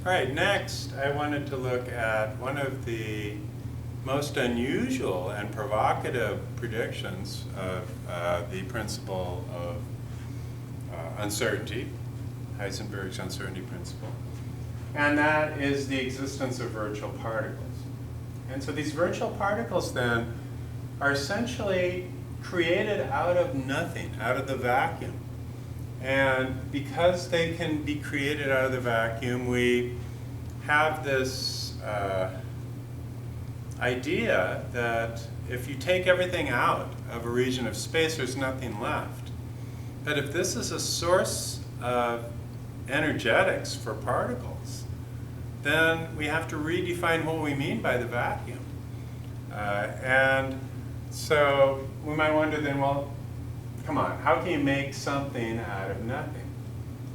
All right, next I wanted to look at one of the most unusual and provocative predictions of the principle of uncertainty, Heisenberg's uncertainty principle, and that is the existence of virtual particles. And so these virtual particles then are essentially created out of nothing, out of the vacuum. And because they can be created out of the vacuum, we have this idea that if you take everything out of a region of space, there's nothing left. But if this is a source of energetics for particles, then we have to redefine what we mean by the vacuum. And so we might wonder then, well, come on, how can you make something out of nothing?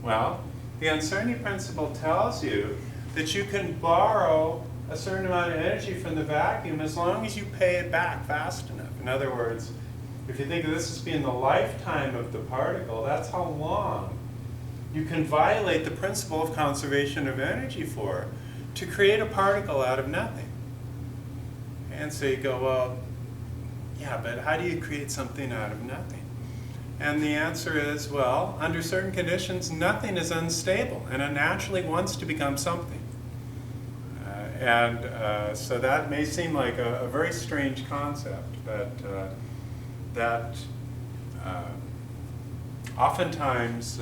Well, the uncertainty principle tells you that you can borrow a certain amount of energy from the vacuum as long as you pay it back fast enough. In other words, if you think of this as being the lifetime of the particle, that's how long you can violate the principle of conservation of energy for to create a particle out of nothing. And so you go, well, yeah, but how do you create something out of nothing? And the answer is, well, under certain conditions, nothing is unstable, and it naturally wants to become something. So that may seem like a very strange concept, but that oftentimes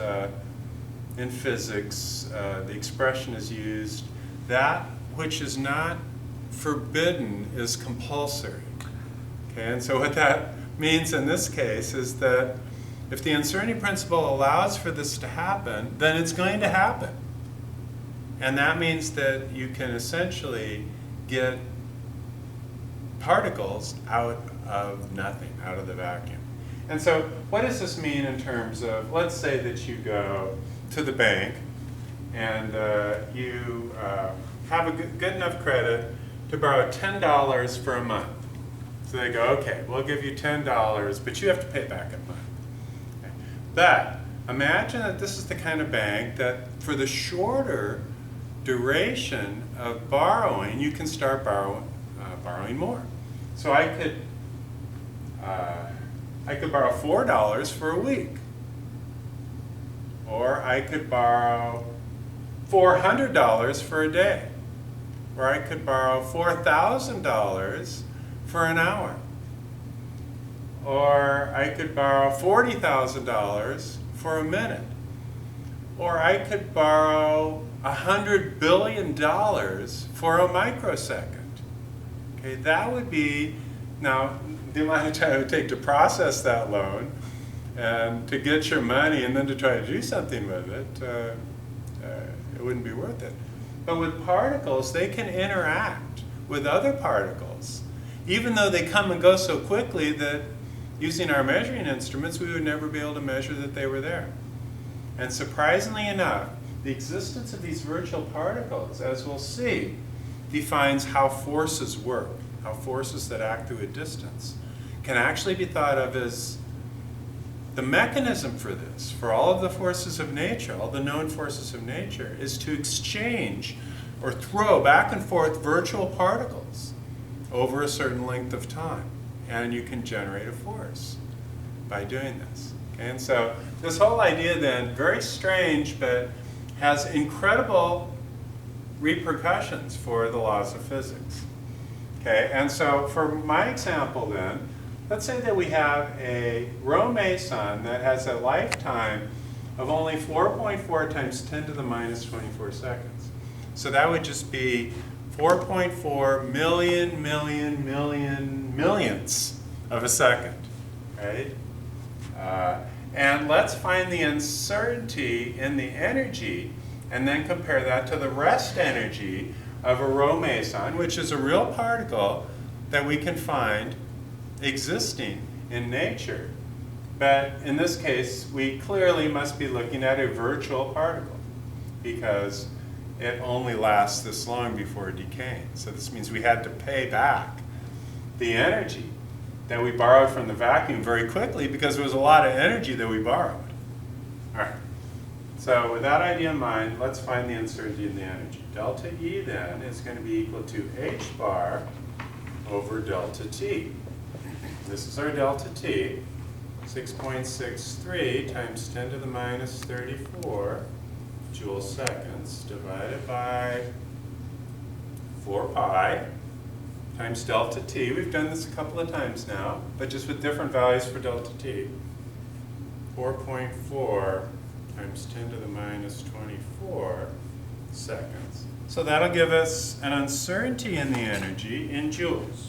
in physics, the expression is used, that which is not forbidden is compulsory. Okay, and so what that means in this case is that if the uncertainty principle allows for this to happen, then it's going to happen. And that means that you can essentially get particles out of nothing, out of the vacuum. And so what does this mean in terms of, let's say that you go to the bank and you have a good enough credit to borrow $10 for a month. So they go, okay, we'll give you $10, but you have to pay back a month. Okay. But imagine that this is the kind of bank that for the shorter duration of borrowing, you can start borrowing more. So I could borrow $4 for a week. Or I could borrow $400 for a day. Or I could borrow $4,000 for an hour. Or I could borrow $40,000 for a minute. Or I could borrow $100 billion for a microsecond. Okay, that would be, now, the amount of time it would take to process that loan and to get your money and then to try to do something with it, it wouldn't be worth it. But with particles, they can interact with other particles, even though they come and go so quickly that using our measuring instruments, we would never be able to measure that they were there. And surprisingly enough, the existence of these virtual particles, as we'll see, defines how forces work, how forces that act through a distance can actually be thought of as the mechanism for this, for all of the forces of nature, all the known forces of nature, is to exchange or throw back and forth virtual particles over a certain length of time. And you can generate a force by doing this. Okay? And so this whole idea then, very strange, but has incredible repercussions for the laws of physics. Okay? And so for my example then, let's say that we have a Rho meson that has a lifetime of only 4.4 times 10 to the minus 24 seconds. So that would just be 4.4 millionths of a second, right? And let's find the uncertainty in the energy and then compare that to the rest energy of a Rho meson, which is a real particle that we can find existing in nature. But in this case, we clearly must be looking at a virtual particle because it only lasts this long before decaying. So this means we had to pay back the energy that we borrowed from the vacuum very quickly because there was a lot of energy that we borrowed. All right. So with that idea in mind, let's find the uncertainty in the energy. Delta E then is going to be equal to h bar over delta T. This is our delta T, 6.63 times 10 to the minus 34 joule seconds divided by 4 pi times delta T. We've done this a couple of times now, but just with different values for delta T. 4.4 times 10 to the minus 24 seconds. So that'll give us an uncertainty in the energy in joules.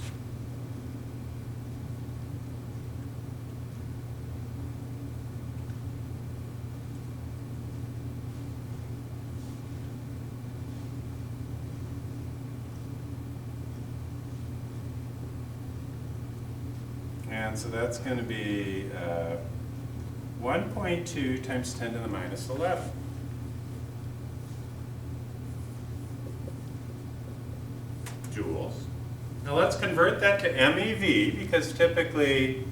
And so that's going to be 1.2 times 10 to the minus 11. Joules. Now let's convert that to MeV, because typically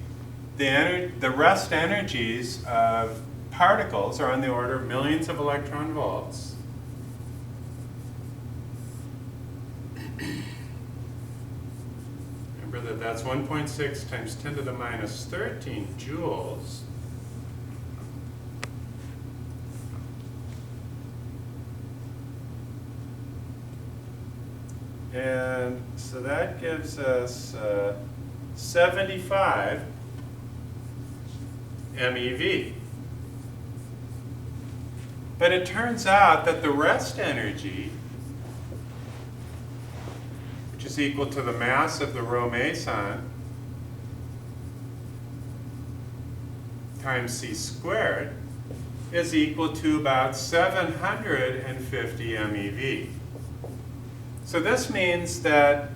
the rest energies of particles are on the order of millions of electron volts. Remember that that's 1.6 times 10 to the minus 13 joules. And so that gives us 75 MeV. But it turns out that the rest energy, which is equal to the mass of the rho meson times c squared, is equal to about 750 MeV. So this means that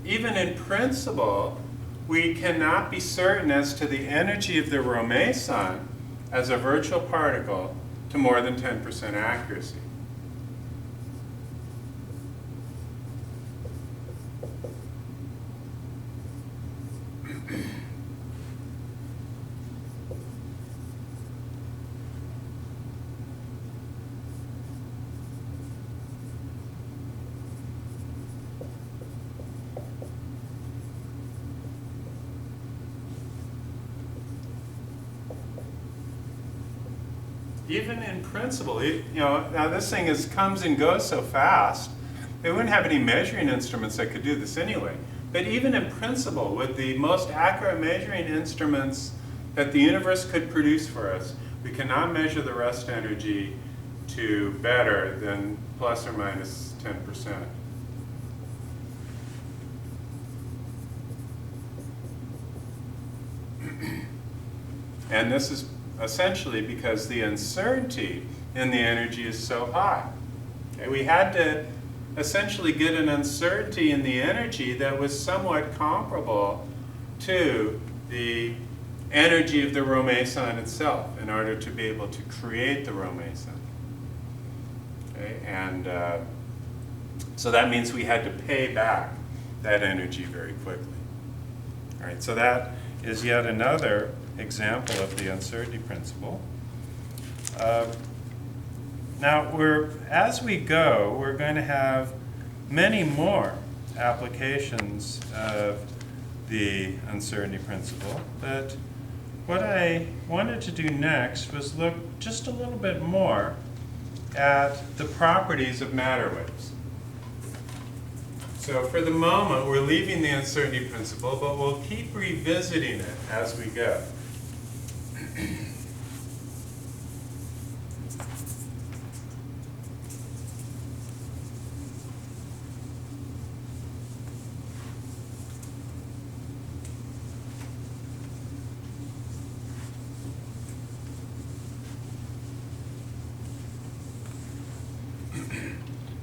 even in principle, we cannot be certain as to the energy of the rho meson as a virtual particle to more than 10% accuracy. Even in principle, now this thing comes and goes so fast, they wouldn't have any measuring instruments that could do this anyway. But even in principle, with the most accurate measuring instruments that the universe could produce for us, we cannot measure the rest energy to better than plus or minus 10%. And this is essentially because the uncertainty in the energy is so high. Okay, we had to essentially get an uncertainty in the energy that was somewhat comparable to the energy of the rho meson itself in order to be able to create the rho meson. Okay, and so that means we had to pay back that energy very quickly. All right, so that is yet another example of the uncertainty principle. Now, as we go, we're going to have many more applications of the uncertainty principle, but what I wanted to do next was look just a little bit more at the properties of matter waves. So for the moment, we're leaving the uncertainty principle, but we'll keep revisiting it as we go.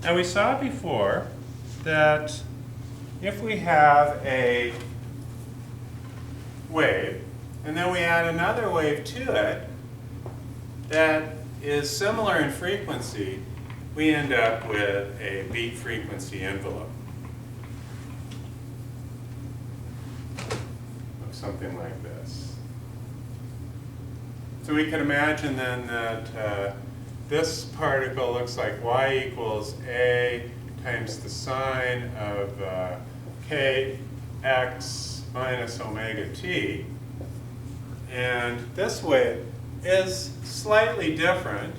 Now we saw before that if we have a wave, and then we add another wave to it that is similar in frequency, we end up with a beat frequency envelope. Looks something like this. So we can imagine then that this particle looks like y equals a times the sine of kx minus omega t. And this wave is slightly different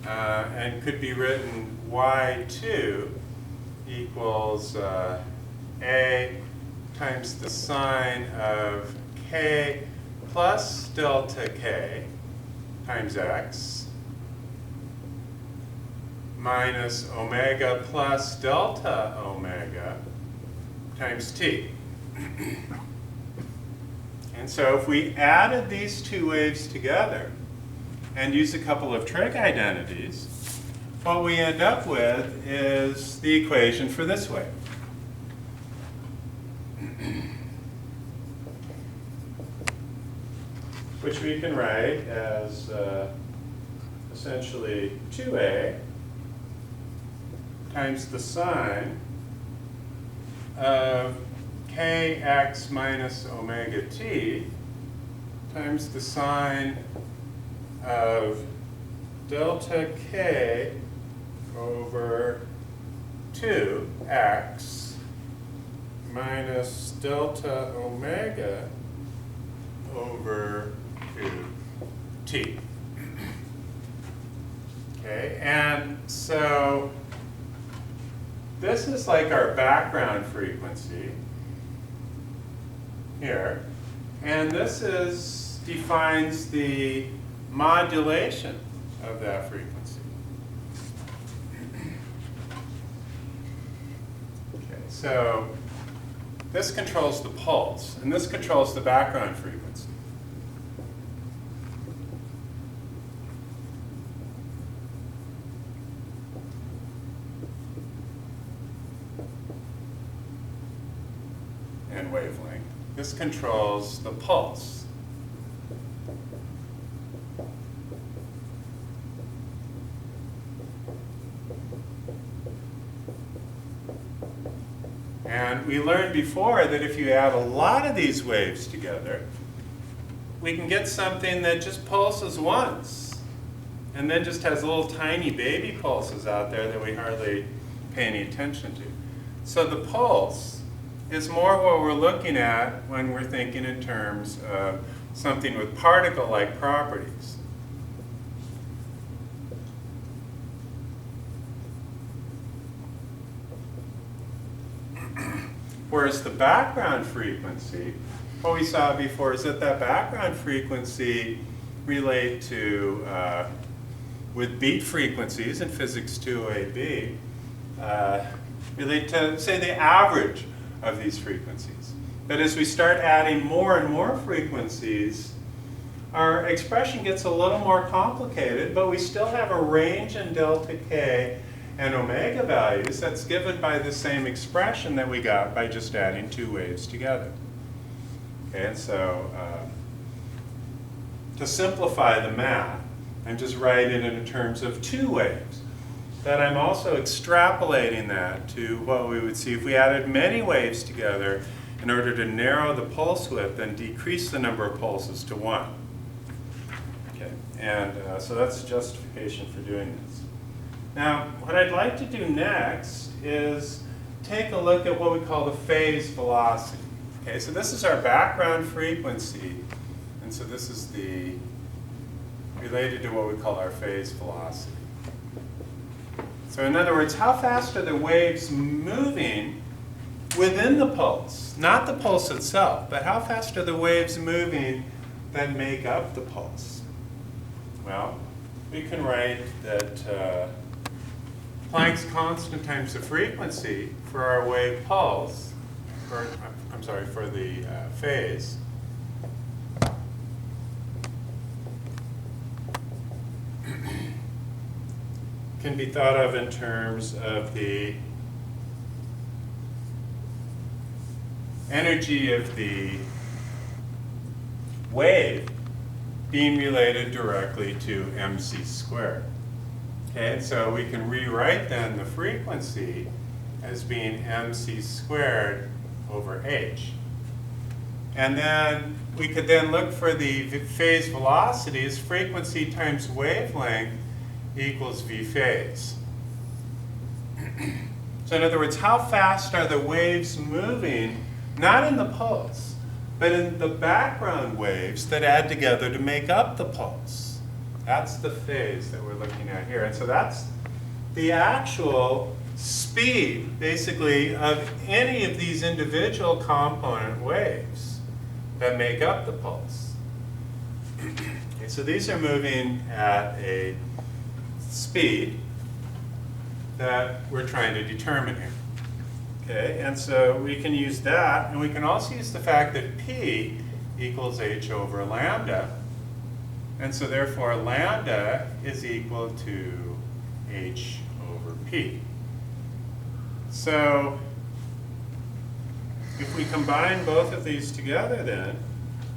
and could be written y2 equals a times the sine of k plus delta k times x minus omega plus delta omega times t. And so if we added these two waves together and use a couple of trig identities, what we end up with is the equation for this wave. Which we can write as essentially 2a times the sine of kx minus omega t times the sine of delta k over 2x minus delta omega over 2t. Okay, and so this is like our background frequency here, and this defines the modulation of that frequency. Okay, so this controls the pulse, and this controls the background frequency. And wavelength. This controls the pulse. And we learned before that if you add a lot of these waves together, we can get something that just pulses once and then just has little tiny baby pulses out there that we hardly pay any attention to. So the pulse is more what we're looking at when we're thinking in terms of something with particle-like properties. Whereas the background frequency, what we saw before is that background frequency relate to, with beat frequencies in physics 2AB, relate to, say, the average of these frequencies. But as we start adding more and more frequencies, our expression gets a little more complicated, but we still have a range in delta k and omega values that's given by the same expression that we got by just adding two waves together. Okay, and so to simplify the math, I'm just writing it in terms of two waves. Then I'm also extrapolating that to what we would see if we added many waves together in order to narrow the pulse width and decrease the number of pulses to one. Okay, and so that's justification for doing this. Now, what I'd like to do next is take a look at what we call the phase velocity. Okay, so this is our background frequency, and so this is related to what we call our phase velocity. So in other words, how fast are the waves moving within the pulse? Not the pulse itself, but how fast are the waves moving that make up the pulse? Well, we can write that Planck's constant times the frequency for our wave pulse, for the phase, can be thought of in terms of the energy of the wave being related directly to mc squared. Okay, so we can rewrite then the frequency as being mc squared over h. And then we could then look for the phase velocity as frequency times wavelength equals v phase. So in other words, how fast are the waves moving, not in the pulse, but in the background waves that add together to make up the pulse. That's the phase that we're looking at here. And so that's the actual speed, basically, of any of these individual component waves that make up the pulse. Okay, so these are moving at a speed that we're trying to determine here. Okay, and so we can use that, and we can also use the fact that P equals h over lambda, and so therefore lambda is equal to h over P. So if we combine both of these together, then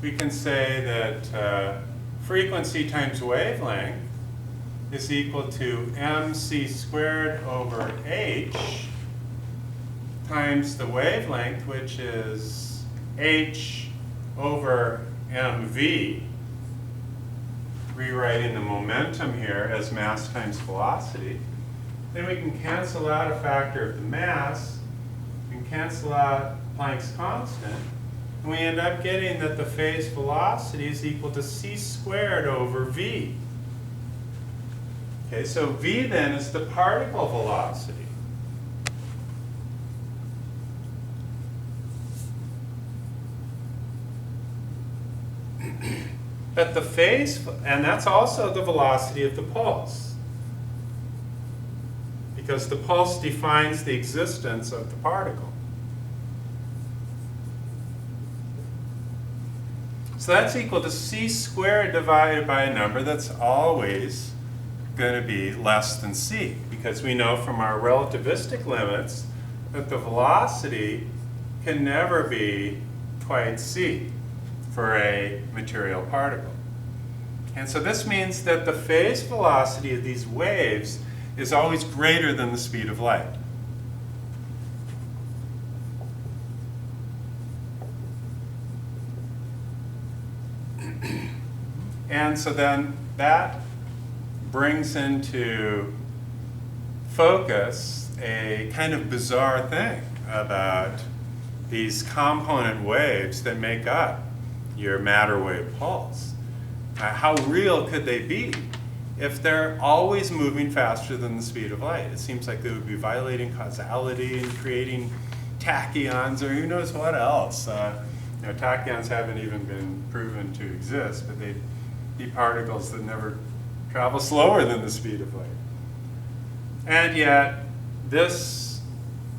we can say that frequency times wavelength is equal to mc squared over h times the wavelength, which is h over mv, rewriting the momentum here as mass times velocity. Then we can cancel out a factor of the mass, we can cancel out Planck's constant, and we end up getting that the phase velocity is equal to c squared over v. Okay, so v then is the particle velocity. But the phase, and that's also the velocity of the pulse, because the pulse defines the existence of the particle. So that's equal to c squared divided by a number that's always going to be less than c, because we know from our relativistic limits that the velocity can never be quite c for a material particle. And so this means that the phase velocity of these waves is always greater than the speed of light. And so then that brings into focus a kind of bizarre thing about these component waves that make up your matter wave pulse. How real could they be if they're always moving faster than the speed of light? It seems like they would be violating causality and creating tachyons or who knows what else. Tachyons haven't even been proven to exist, but they'd be particles that never travel slower than the speed of light. And yet, this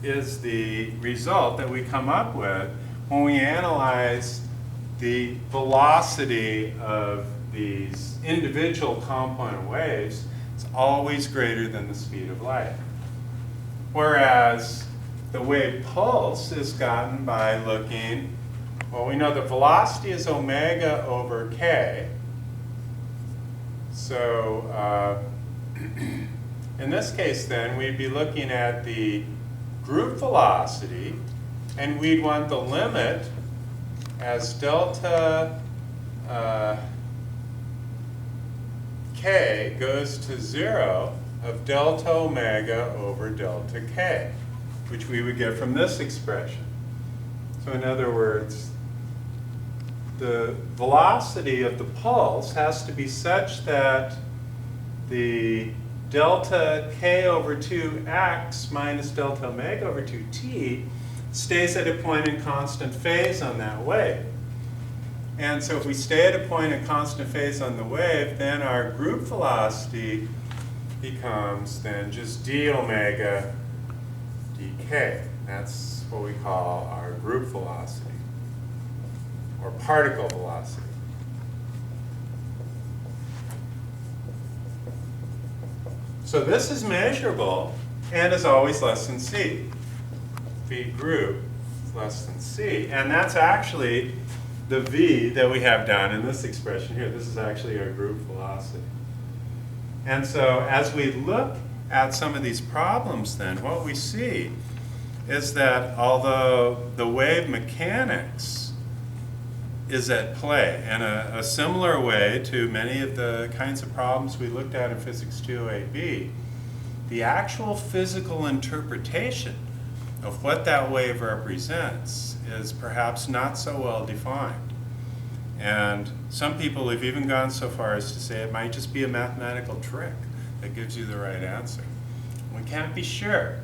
is the result that we come up with when we analyze the velocity of these individual component waves. It's always greater than the speed of light. Whereas the wave pulse is gotten by looking, well, we know the velocity is omega over k. So in this case then, we'd be looking at the group velocity, and we'd want the limit as delta k goes to 0 of delta omega over delta k, which we would get from this expression. So in other words, the velocity of the pulse has to be such that the delta k over 2x minus delta omega over 2t stays at a point in constant phase on that wave. And so if we stay at a point in constant phase on the wave, then our group velocity becomes then just d omega dk. That's what we call our group velocity, or particle velocity. So this is measurable and is always less than c. V group is less than c. And that's actually the v that we have down in this expression here. This is actually our group velocity. And so as we look at some of these problems then, what we see is that although the wave mechanics is at play in a similar way to many of the kinds of problems we looked at in Physics 208b. The actual physical interpretation of what that wave represents is perhaps not so well defined. And some people have even gone so far as to say it might just be a mathematical trick that gives you the right answer. We can't be sure,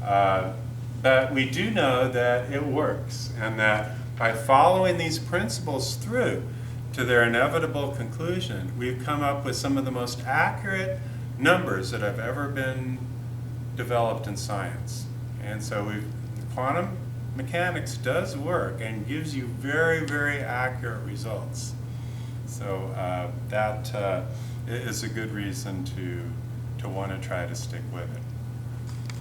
but we do know that it works, and that by following these principles through to their inevitable conclusion, we've come up with some of the most accurate numbers that have ever been developed in science. And so quantum mechanics does work and gives you very, very accurate results. So that is a good reason to want to try to stick with it.